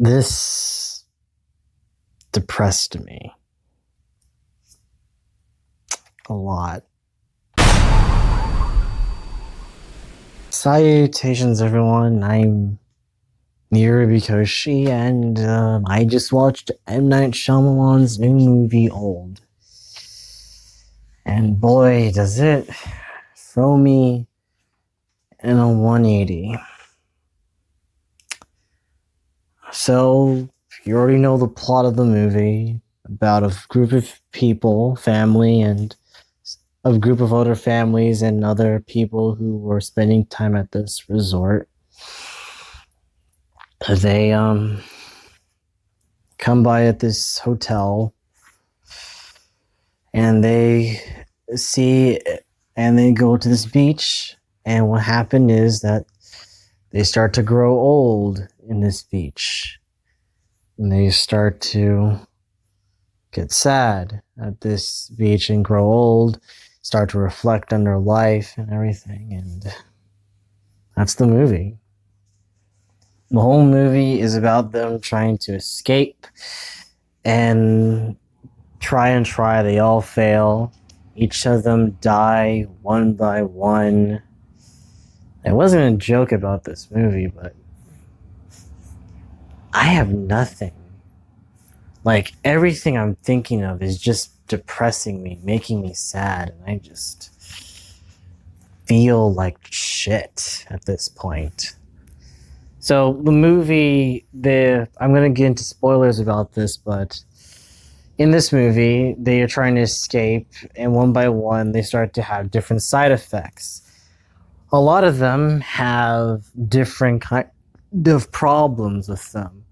This depressed me a lot. Salutations, everyone. I'm Niru, and I just watched M.Night Shyamalan's new movie, Old. And boy, does it throw me in a 180. So, you already know the plot of the movie, about a group of people, family, and a group of other families and other people who were spending time at this resort. They come by at this hotel, and they see, and they go to this beach, and what happened is that they start to grow old in this beach, and they start to get sad at this beach and grow old, start to reflect on their life and everything, and that's the movie. The whole movie is about them trying to escape and try. They all fail. Each of them die one by one. It wasn't a joke about this movie, but I have nothing. Like, everything I'm thinking of is just depressing me, making me sad, and I just feel like shit at this point. So the movie, I'm going to get into spoilers about this, but in this movie, they are trying to escape, and one by one, they start to have different side effects. A lot of them have different kind of problems with them.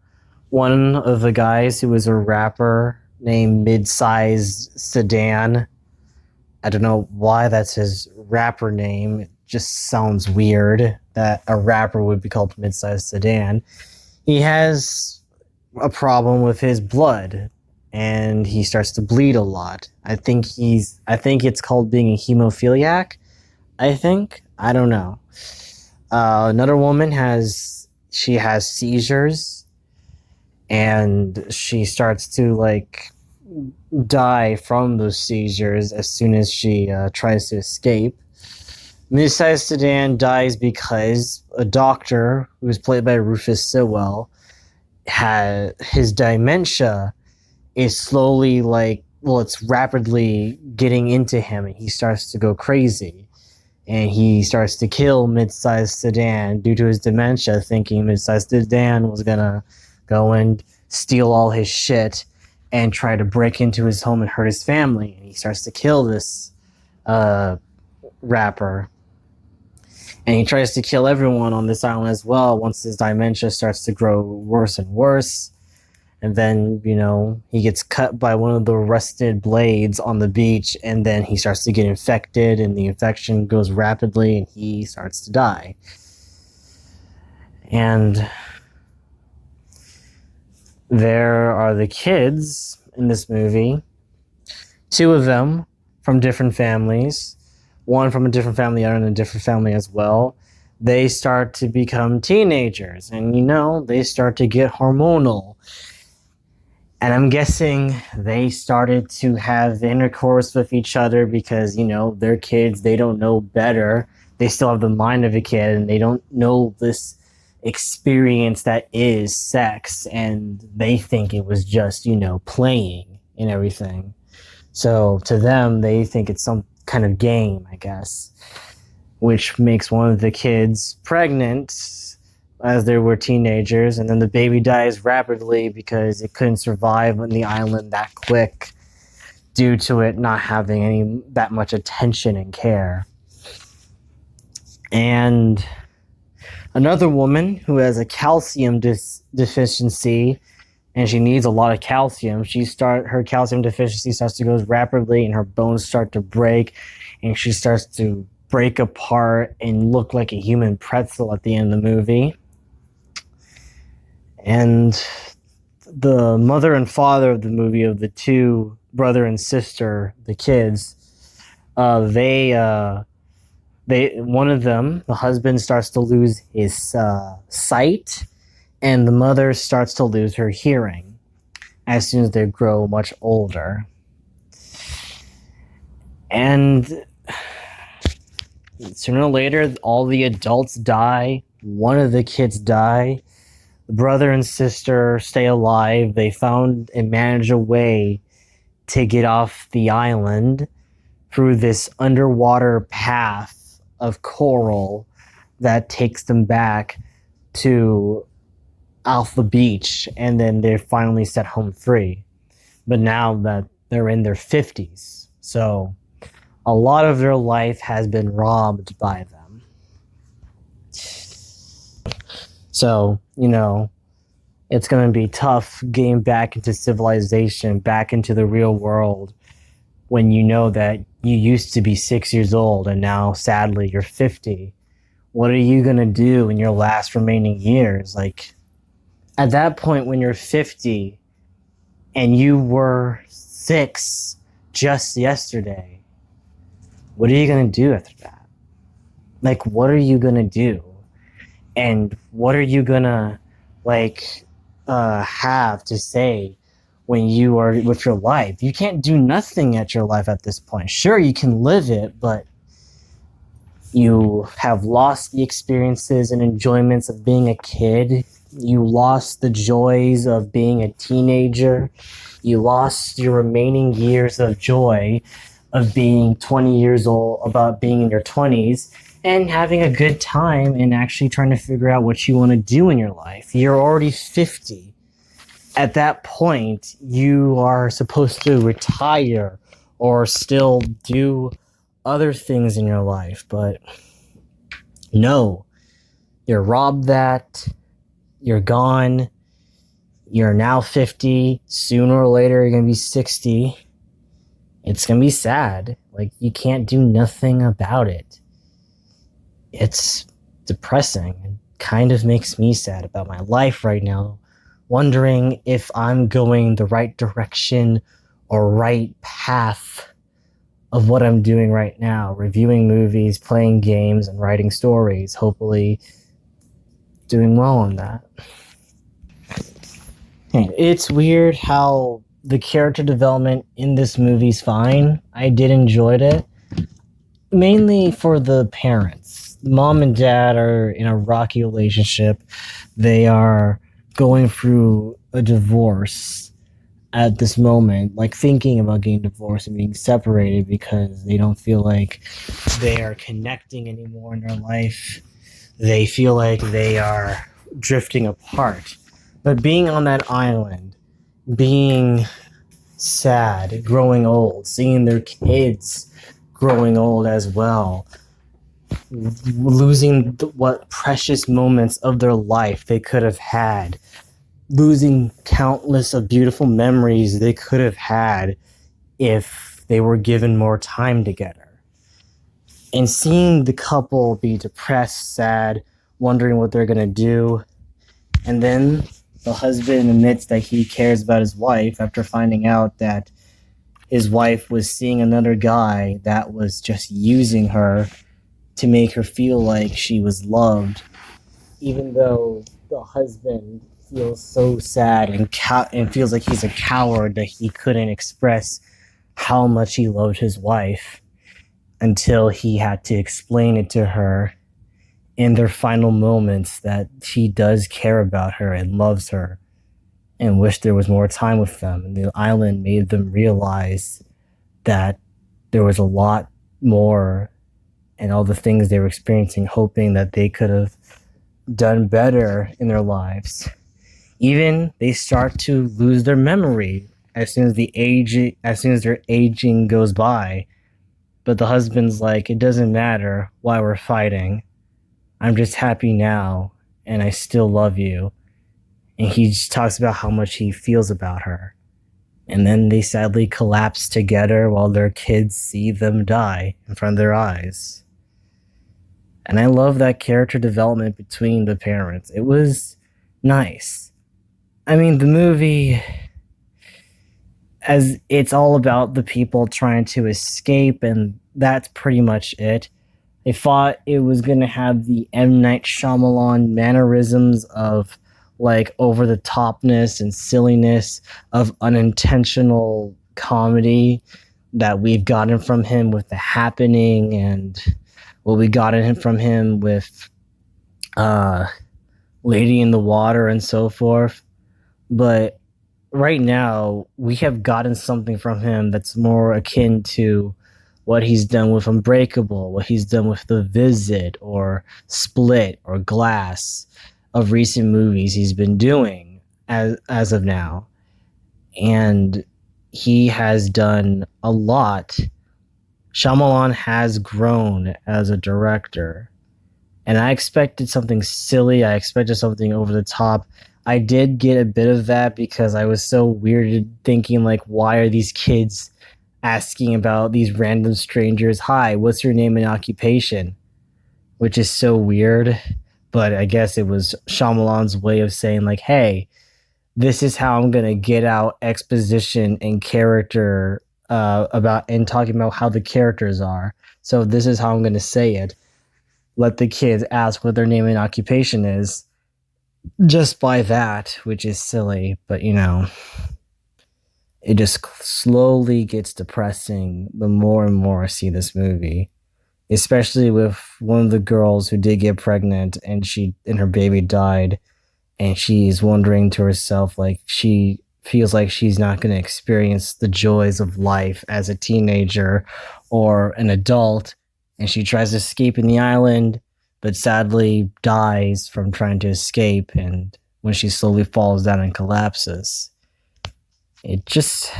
One of the guys who was a rapper named Mid-Sized Sedan, I don't know why that's his rapper name. It just sounds weird that a rapper would be called Mid-Sized Sedan. He has a problem with his blood, and he starts to bleed a lot. I think it's called being a hemophiliac. I don't know. Another woman has seizures, and she starts to die from those seizures as soon as she tries to escape. Mid-Sized Sedan dies because a doctor, who was played by Rufus Sewell, his dementia is slowly it's rapidly getting into him, and he starts to go crazy. And he starts to kill Mid-Sized Sedan due to his dementia, thinking Mid-Sized Sedan was gonna go and steal all his shit and try to break into his home and hurt his family. And he starts to kill this rapper. And he tries to kill everyone on this island as well once his dementia starts to grow worse and worse. And then, he gets cut by one of the rusted blades on the beach, and then he starts to get infected, and the infection goes rapidly, and he starts to die. And there are the kids in this movie. Two of them from different families. One from a different family, other in a different family as well. They start to become teenagers, and they start to get hormonal. And I'm guessing they started to have intercourse with each other because, they're kids, they don't know better. They still have the mind of a kid, and they don't know this experience that is sex, and they think it was just, playing and everything. So to them, they think it's some kind of game, I guess, which makes one of the kids pregnant as they were teenagers, and then the baby dies rapidly because it couldn't survive on the island that quick due to it not having that much attention and care. And another woman who has a calcium deficiency, and she needs a lot of calcium. Her calcium deficiency starts to go rapidly, and her bones start to break, and she starts to break apart and look like a human pretzel at the end of the movie. And the mother and father of the movie, of the two brother and sister, the kids, one of them, the husband, starts to lose his sight, and the mother starts to lose her hearing as soon as they grow much older. And sooner or later, all the adults die. One of the kids die. The brother and sister stay alive. They found and manage a way to get off the island through this underwater path of coral that takes them back to Alpha Beach, and then they're finally set home free. But now that they're in their 50s, so a lot of their life has been robbed by them. So, it's going to be tough getting back into civilization, back into the real world, when you know that you used to be 6 years old and now, sadly, you're 50. What are you going to do in your last remaining years? Like, at that point, when you're 50 and you were 6 just yesterday, what are you going to do after that? Like, what are you going to do? And what are you going to, have to say when you are with your life? You can't do nothing at your life at this point. Sure, you can live it, but you have lost the experiences and enjoyments of being a kid. You lost the joys of being a teenager. You lost your remaining years of joy of being 20 years old, about being in your 20s, and having a good time and actually trying to figure out what you want to do in your life. You're already 50. At that point, you are supposed to retire or still do other things in your life, but no, you're robbed that. You're gone. You're now 50. Sooner or later, you're going to be 60. It's going to be sad. Like, you can't do nothing about it. It's depressing. It kind of makes me sad about my life right now, wondering if I'm going the right direction or right path of what I'm doing right now. Reviewing movies, playing games, and writing stories. Hopefully doing well on that. It's weird how the character development in this movie's fine. I did enjoy it. Mainly for the parents. Mom and dad are in a rocky relationship. They are going through a divorce at this moment, like thinking about getting divorced and being separated because they don't feel like they are connecting anymore in their life. They feel like they are drifting apart. But being on that island, being sad, growing old, seeing their kids growing old as well, losing what precious moments of their life they could have had, losing countless of beautiful memories they could have had if they were given more time together. And seeing the couple be depressed, sad, wondering what they're going to do, and then the husband admits that he cares about his wife after finding out that his wife was seeing another guy that was just using her to make her feel like she was loved, even though the husband feels so sad and feels like he's a coward that he couldn't express how much he loved his wife until he had to explain it to her in their final moments that he does care about her and loves her and wish there was more time with them. And the island made them realize that there was a lot more and all the things they were experiencing, hoping that they could have done better in their lives. Even they start to lose their memory as soon as their aging goes by. But the husband's like, it doesn't matter why we're fighting. I'm just happy now, and I still love you. And he just talks about how much he feels about her. And then they sadly collapse together while their kids see them die in front of their eyes. And I love that character development between the parents. It was nice. I mean, the movie, as it's all about the people trying to escape, and that's pretty much it. I thought it was going to have the M. Night Shyamalan mannerisms of like over the topness and silliness of unintentional comedy that we've gotten from him with The Happening, and what we gotten from him with uh Lady in the Water and so forth. But right now, we have gotten something from him that's more akin to what he's done with Unbreakable, what he's done with The Visit, or Split, or Glass, of recent movies he's been doing as of now. And he has done a lot. Shyamalan has grown as a director, and I expected something silly. I expected something over the top. I did get a bit of that because I was so weirded thinking, like, why are these kids asking about these random strangers? Hi, what's your name and occupation? Which is so weird. But I guess it was Shyamalan's way of saying, like, hey, this is how I'm gonna get out exposition and character about and talking about how the characters are. So this is how I'm gonna say it. Let the kids ask what their name and occupation is just by that, which is silly, but it just slowly gets depressing the more and more I see this movie, especially with one of the girls who did get pregnant and her baby died, and she's wondering to herself, like, she feels like she's not going to experience the joys of life as a teenager or an adult, and she tries to escape in the island, but sadly dies from trying to escape, and when she slowly falls down and collapses. It just,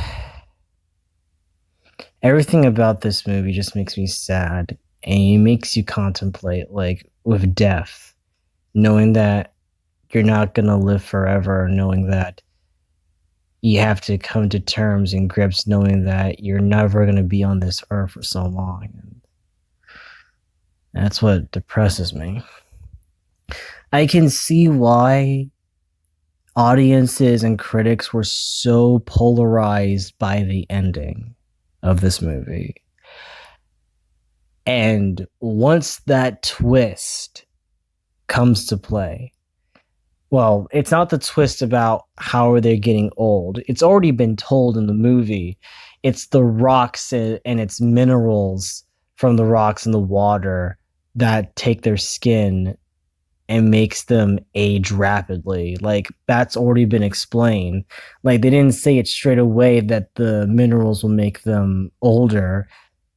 everything about this movie just makes me sad, and it makes you contemplate, like, with death, knowing that you're not going to live forever, knowing that you have to come to terms and grips knowing that you're never going to be on this earth for so long. And that's what depresses me. I can see why audiences and critics were so polarized by the ending of this movie. And once that twist comes to play, well, it's not the twist about how are they getting old. It's already been told in the movie. It's the rocks and its minerals from the rocks in the water that take their skin and makes them age rapidly. Like, that's already been explained. Like, they didn't say it straight away that the minerals will make them older.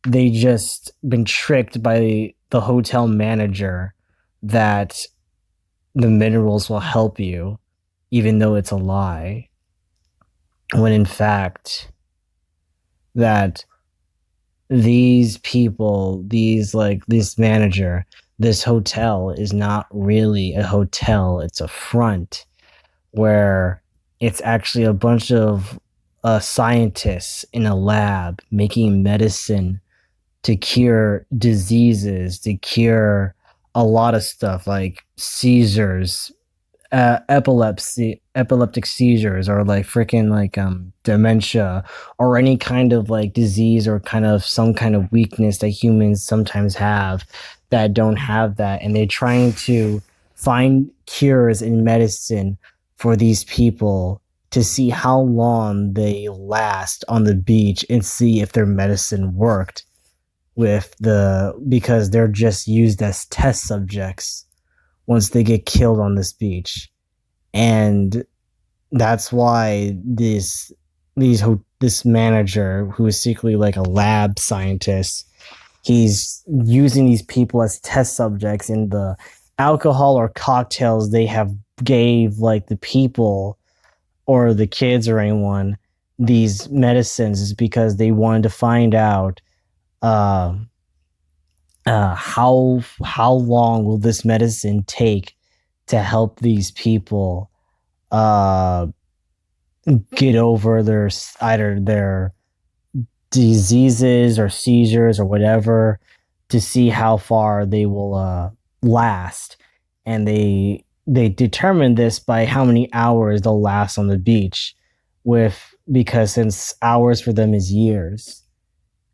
They just been tricked by the hotel manager that the minerals will help you, even though it's a lie. When in fact, that these people, this manager, this hotel is not really a hotel. It's a front where it's actually a bunch of scientists in a lab making medicine to cure diseases, to cure a lot of stuff like seizures, epileptic seizures, or like freaking like dementia, or any kind of like disease or kind of some kind of weakness that humans sometimes have that don't have that, and they're trying to find cures in medicine for these people to see how long they last on the beach and see if their medicine worked because they're just used as test subjects once they get killed on this beach. And that's why this manager, who is secretly like a lab scientist, he's using these people as test subjects, in the alcohol or cocktails they have gave like the people or the kids or anyone these medicines is because they wanted to find out uh, how long will this medicine take to help these people uh, get over either their diseases or seizures or whatever, to see how far they will last. And they determine this by how many hours they'll last on the beach, because since hours for them is years.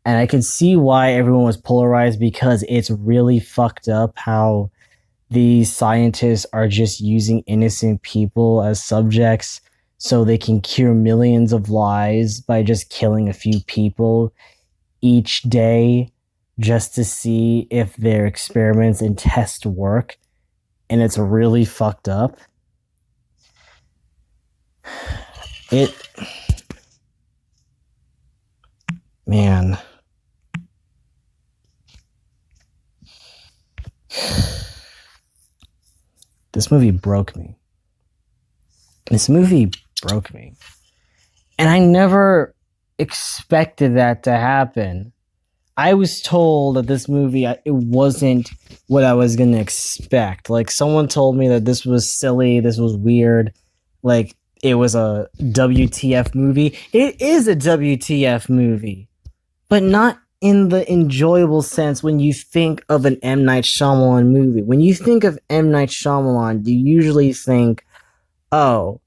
And I can see why everyone was polarized, because it's really fucked up how these scientists are just using innocent people as subjects so they can cure millions of lives by just killing a few people each day just to see if their experiments and tests work. And it's really fucked up. It, man, this movie broke me. This movie broke me. And I never expected that to happen. I was told that this movie, it wasn't what I was going to expect. Like, someone told me that this was silly, this was weird, like, it was a WTF movie. It is a WTF movie, but not in the enjoyable sense when you think of an M. Night Shyamalan movie. When you think of M. Night Shyamalan, you usually think, oh,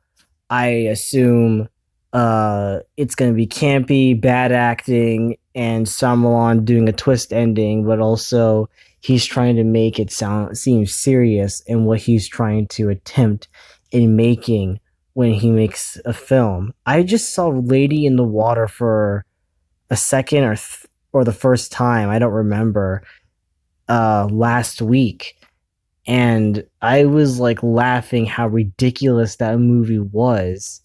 I assume it's going to be campy, bad acting, and Shyamalan doing a twist ending, but also he's trying to make it seem serious in what he's trying to attempt in making when he makes a film. I just saw Lady in the Water for a second or the first time, I don't remember, last week. And I was like laughing how ridiculous that movie was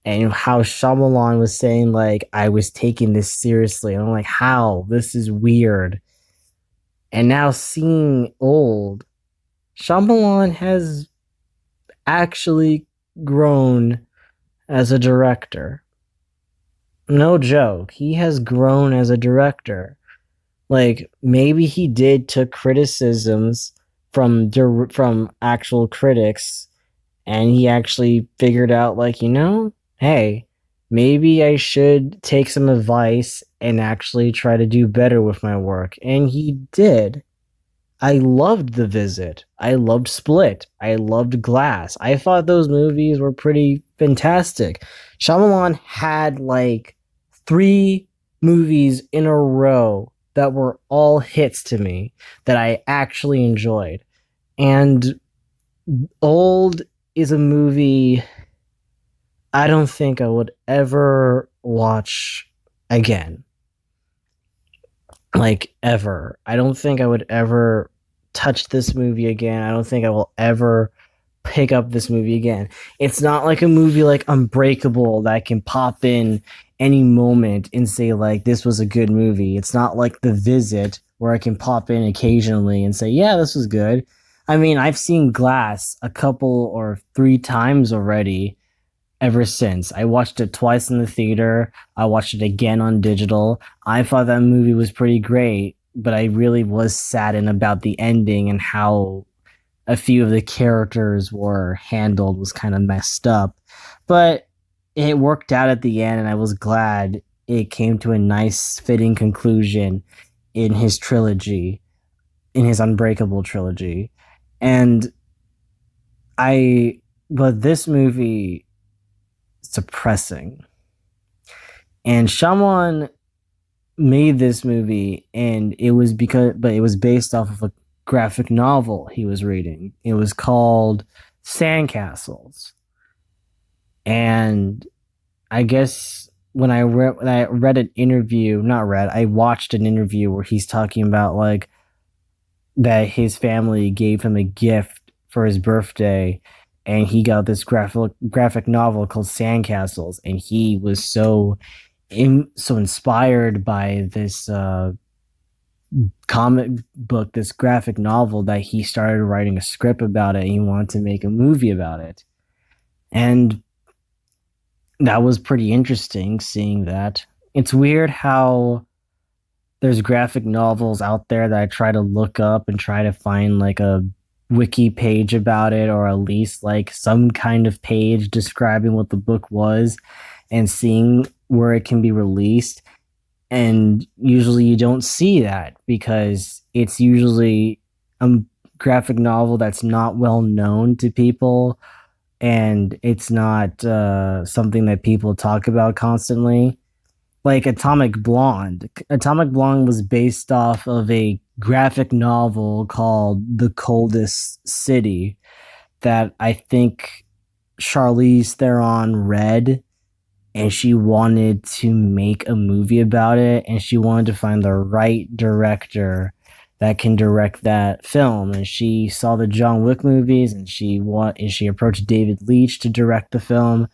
and how Shyamalan was saying like I was taking this seriously. And I'm like, how? This is weird. And now seeing Old, Shyamalan has actually grown as a director. No joke. He has grown as a director. Like maybe he took criticisms from actual critics and he actually figured out like, hey, maybe I should take some advice and actually try to do better with my work. And he did. I loved The Visit. I loved Split. I loved Glass. I thought those movies were pretty fantastic. Shyamalan had like 3 movies in a row that were all hits to me that I actually enjoyed. And Old is a movie I don't think I would ever watch again. Like, ever. I don't think I would ever touch this movie again. I don't think I will ever pick up this movie again. It's not like a movie like Unbreakable that can pop in any moment and say, like, this was a good movie. It's not like The Visit where I can pop in occasionally and say, yeah, this was good. I mean, I've seen Glass a couple or 3 times already ever since. I watched it twice in the theater. I watched it again on digital. I thought that movie was pretty great, but I really was saddened about the ending and how a few of the characters were handled was kind of messed up. But it worked out at the end, and I was glad it came to a nice, fitting conclusion in his trilogy, in his Unbreakable trilogy. And but this movie, suppressing. And Shyamalan made this movie, and it was based off of a graphic novel he was reading. It was called Sandcastles. And I guess when I read an interview, I watched an interview where he's talking about like that his family gave him a gift for his birthday, and he got this graphic novel called Sandcastles, and he was so inspired by this comic book, this graphic novel, that he started writing a script about it, and he wanted to make a movie about it. And that was pretty interesting seeing that. It's weird how there's graphic novels out there that I try to look up and try to find like a wiki page about it, or at least like some kind of page describing what the book was and seeing where it can be released. And usually you don't see that because it's usually a graphic novel that's not well known to people, and it's not something that people talk about constantly. like Atomic Blonde. Atomic Blonde was based off of a graphic novel called The Coldest City that I think Charlize Theron read, and she wanted to make a movie about it, and she wanted to find the right director that can direct that film. And she saw the John Wick movies, and she approached David Leitch to direct the film,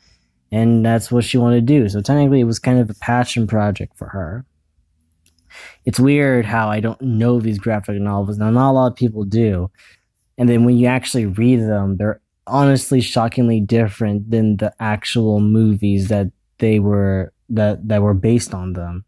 and that's what she wanted to do. So technically, it was kind of a passion project for her. It's weird how I don't know these graphic novels. Now, not a lot of people do. And then when you actually read them, they're honestly shockingly different than the actual movies that were based on them.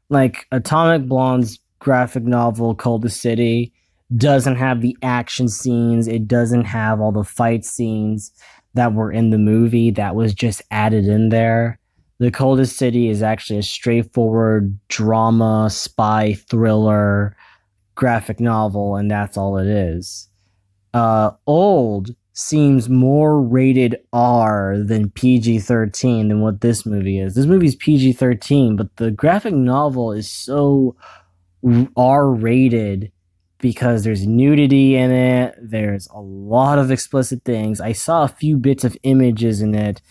Like Atomic Blonde's graphic novel called The City doesn't have the action scenes, it doesn't have all the fight scenes that were in the movie that was just added in there. The Coldest City is actually a straightforward drama, spy thriller graphic novel, and that's all it is. Old seems more rated R than PG-13 than what this movie is. This movie is PG-13, but the graphic novel is so R rated because there's nudity in it. There's a lot of explicit things. I saw a few bits of images in it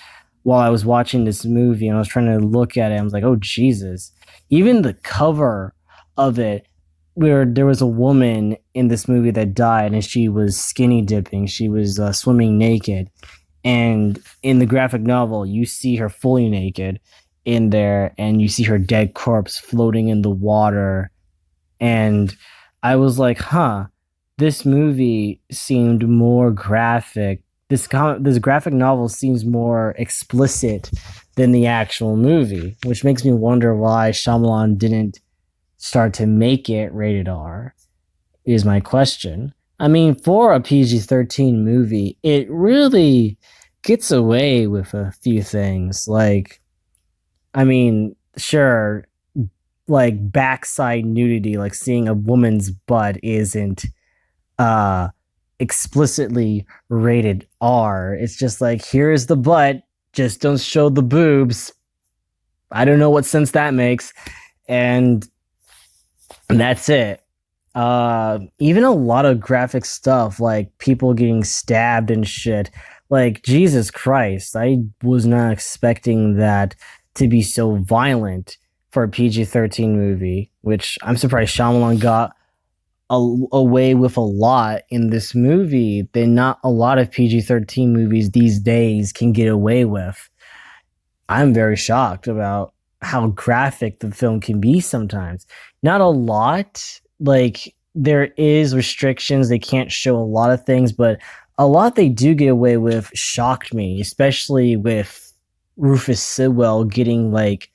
while I was watching this movie, and I was trying to look at it. I was like, oh, Jesus. Even the cover of it, where there was a woman in this movie that died and she was skinny dipping, she was swimming naked. And in the graphic novel, you see her fully naked in there, and you see her dead corpse floating in the water. And I was like, huh, this movie seemed more graphic. This graphic novel seems more explicit than the actual movie, which makes me wonder why Shyamalan didn't start to make it rated R, is my question. I mean, for a PG-13 movie, it really gets away with a few things. Like, I mean, sure, like backside nudity, like seeing a woman's butt isn't uh explicitly rated R. It's just like, here's the butt, just don't show the boobs. I don't know what sense that makes. And that's it. Even a lot of graphic stuff, like people getting stabbed and shit. Like, Jesus Christ, I was not expecting that to be so violent for a PG-13 movie, which I'm surprised Shyamalan got away with a lot in this movie that not a lot of PG-13 movies these days can get away with. I'm very shocked about how graphic the film can be sometimes. Not a lot. Like, there is restrictions. They can't show a lot of things, but a lot they do get away with shocked me, especially with Rufus Sewell getting like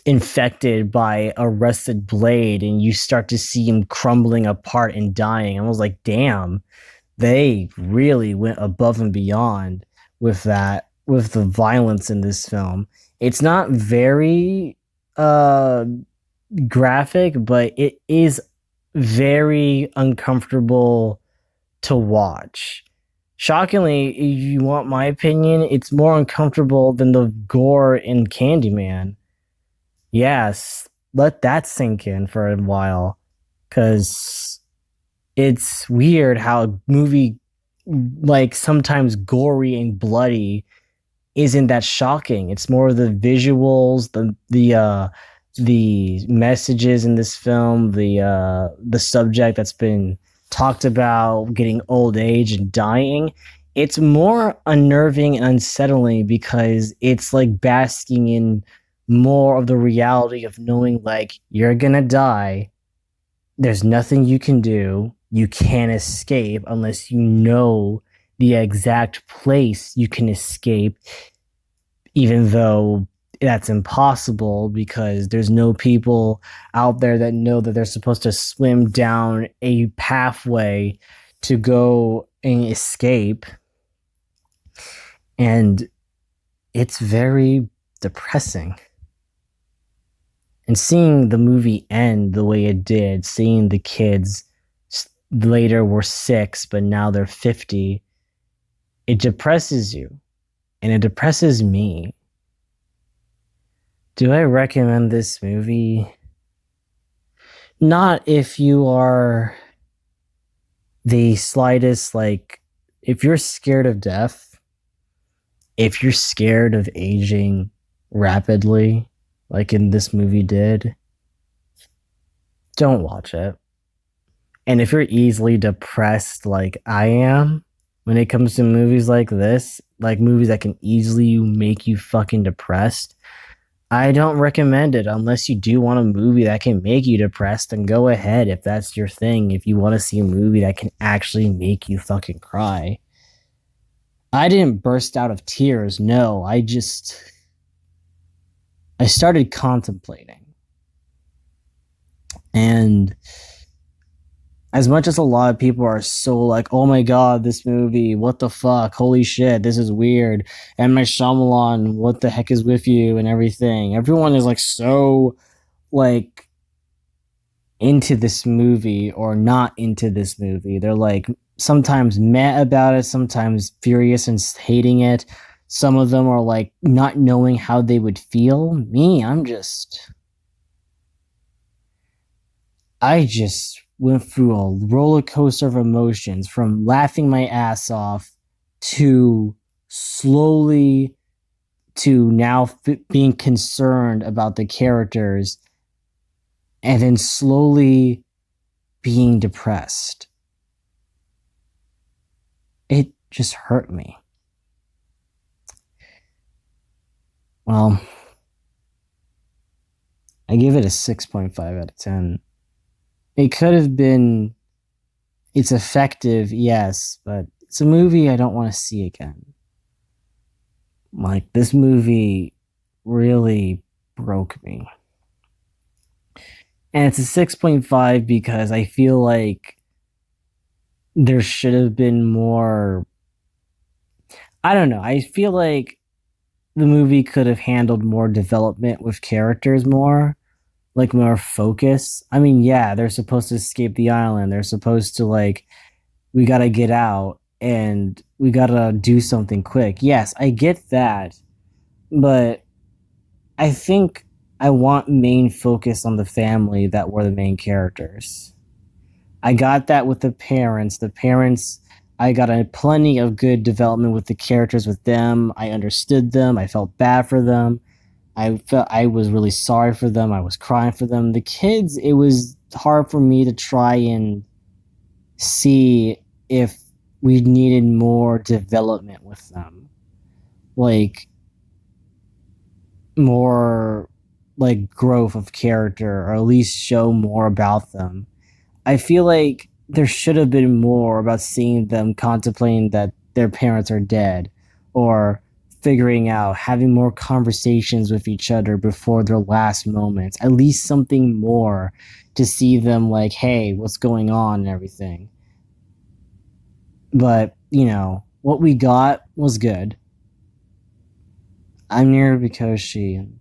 infected by a rusted blade, and you start to see him crumbling apart and dying. I was like, damn, they really went above and beyond with that, with the violence in this film. It's not very graphic, but it is very uncomfortable to watch. Shockingly, if you want my opinion, it's more uncomfortable than the gore in Candyman. Yes, let that sink in for a while, because it's weird how a movie, like sometimes gory and bloody, isn't that shocking. It's more the visuals, the messages in this film, the subject that's been talked about, getting old age and dying. It's more unnerving and unsettling because it's like basking in more of the reality of knowing, like, you're gonna die. There's nothing you can do. You can't escape unless you know the exact place you can escape, even though that's impossible because there's no people out there that know that they're supposed to swim down a pathway to go and escape. And it's very depressing. And seeing the movie end the way it did, seeing the kids later were 6, but now they're 50, it depresses you. And it depresses me. Do I recommend this movie? Not if you are the slightest, like, if you're scared of death, if you're scared of aging rapidly, like in this movie did, don't watch it. And if you're easily depressed like I am, when it comes to movies like this, like movies that can easily make you fucking depressed, I don't recommend it unless you do want a movie that can make you depressed. Then go ahead if that's your thing. If you want to see a movie that can actually make you fucking cry. I didn't burst out of tears. No, I started contemplating. And as much as a lot of people are so like, oh my god, this movie, what the fuck, holy shit, this is weird, M.Night Shyamlan, what the heck is with you and everything. Everyone is like so like into this movie or not into this movie. They're like sometimes mad about it, sometimes furious and hating it. Some of them are like not knowing how they would feel. Me, I just went through a roller coaster of emotions from laughing my ass off to slowly to now being concerned about the characters and then slowly being depressed. It just hurt me. Well, I give it a 6.5 out of 10. It could have been, it's effective, yes, but it's a movie I don't want to see again. Like, this movie really broke me. And it's a 6.5 because I feel like there should have been more. I don't know. I feel like the movie could have handled more development with characters more, like more focus. I mean, yeah, they're supposed to escape the island. They're supposed to, like, we gotta get out and we gotta do something quick. Yes, I get that. But I think I want main focus on the family that were the main characters. I got that with the parents. The parents, I got a plenty of good development with the characters with them. I understood them. I felt bad for them. I felt I was really sorry for them. I was crying for them. The kids, it was hard for me to try and see if we needed more development with them. Like more like growth of character or at least show more about them. I feel like there should have been more about seeing them contemplating that their parents are dead or figuring out having more conversations with each other before their last moments. At least something more to see them like, hey, what's going on and everything. But, you know, what we got was good. I'm Niru because she and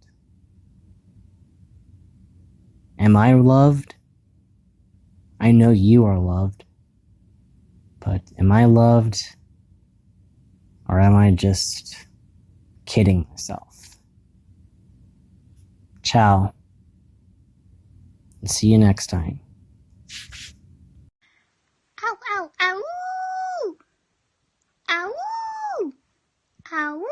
am I loved? I know you are loved. But am I loved? Or am I just kidding myself? Ciao. And see you next time. Ow, ow, ow! Ow! Ow!